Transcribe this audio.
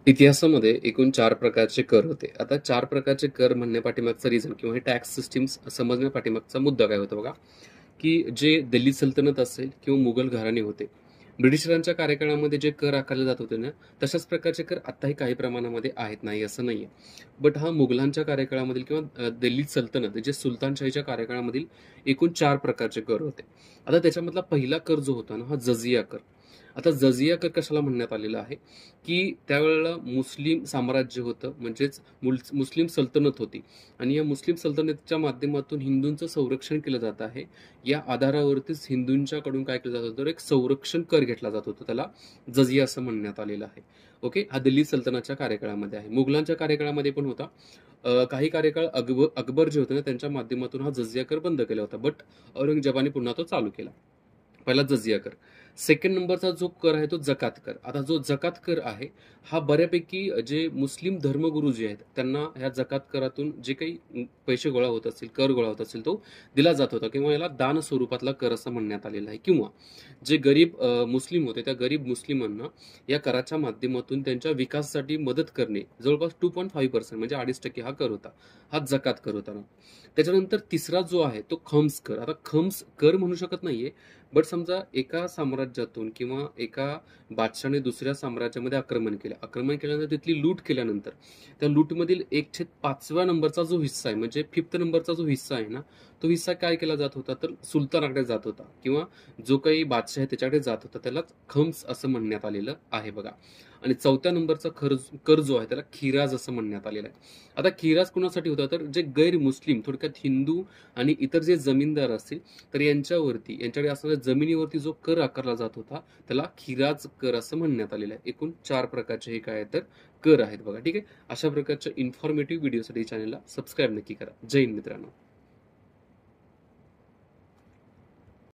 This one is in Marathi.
इतिहासामध्ये एकूण 4 प्रकारचे कर होते. आता 4 प्रकारचे कर म्हणण्यापाठीमागचा रिझन किंवा हे टॅक्स सिस्टम्स समजण्यापाठीमागचा मुद्दा काय होता बघा, की जे दिल्ली सल्तनत असेल किंवा मुघल घराणे होते. ब्रिटिशरांच्या कार्यकाळामध्ये जे कर आकारले जात होते ना, तशाच प्रकारचे कर आत्ताही काही प्रमाणामध्ये आहेत, नाही असं नाहीये. बट हा मुघलांच्या कार्यकाळामधील किंवा दिल्ली सल्तनत जे सुलतानशाहीच्या कार्यकाळामधील एकूण 4 प्रकारचे कर होते. आता त्याच्यामधला पहिला कर जो होता ना, हा जजिया कर. आता जजिया कर कशाला म्हणण्यात आलेला आहे, की त्यावेळेला मुस्लिम साम्राज्य होतं, म्हणजेच मुस्लिम सल्तनत होती आणि या मुस्लिम सल्तनतीच्या माध्यमातून हिंदूंचं संरक्षण केलं जात आहे. या आधारावरतीच हिंदूंच्याकडून काय केलं जात होतं, तर एक संरक्षण कर घेतला जात होता. त्याला जजिया असं म्हणण्यात आलेलं आहे. ओके, हा दिल्ली सल्तनतच्या कार्यकाळामध्ये आहे. मुघलांच्या कार्यकाळामध्ये पण होता. काही कार्यकाळ अकबर जे होते ना, त्यांच्या माध्यमातून हा जजिया कर बंद केला होता. बट औरंगजेबाने पुन्हा तो चालू केला. पहिला जजिया कर. सेकंड नंबरचा जो कर आहे तो जकात कर. आता जो जकात कर आहे हा बऱ्यापैकी जे मुस्लिम धर्मगुरू जे आहेत त्यांना ह्या जकात करातून जे काही पैसे गोळा होत असतील, कर गोळा होत असेल, तो दिला जात होता किंवा याला दान स्वरूपातला कर असं म्हणण्यात आलेलं आहे. किंवा जे गरीब मुस्लिम होते त्या गरीब मुस्लिमांना या कराच्या माध्यमातून त्यांच्या विकासासाठी मदत करणे, जवळपास 2.5% म्हणजे 2.5% हा कर होता. हा जकात कर होता ना. त्याच्यानंतर तिसरा जो आहे तो खम्स कर. आता खम्स कर म्हणू शकत नाहीये, बट समजा एका साम्राज्यातून किंवा एका बादशाने दुसऱ्या साम्राज्यामध्ये आक्रमण केल्यानंतर तिथली लूट केल्यानंतर त्या लूटमधील 1/5 नंबरचा जो हिस्सा आहे, म्हणजे 5th नंबरचा जो हिस्सा आहे ना, तो हिस्सा काय केला जात होता, तर सुलतानाकडे जात होता किंवा जो काही बादशाह आहे त्याच्याकडे जात होता. त्यालाच खम्स असं म्हणण्यात आलेलं आहे बघा. आणि 4थ्या नंबरचा कर जो आहे त्याला खिराज असं म्हणण्यात आलेलं आहे. आता खिराज कोणासाठी होता, तर जे गैर मुस्लिम, थोडक्यात हिंदू आणि इतर जे जमीनदार असतील तर यांच्याकडे असणाऱ्या जमिनीवरती जो कर आकारला जात होता त्याला खिराज कर असं म्हणण्यात आलेलं आहे. एकूण 4 प्रकारचे हे काय आहेत, तर कर आहेत बघा. ठीक आहे, अशा प्रकारच्या इन्फॉर्मेटिव्ह व्हिडिओसाठी चॅनलला सबस्क्राईब नक्की करा. जय हिंद मित्रांनो.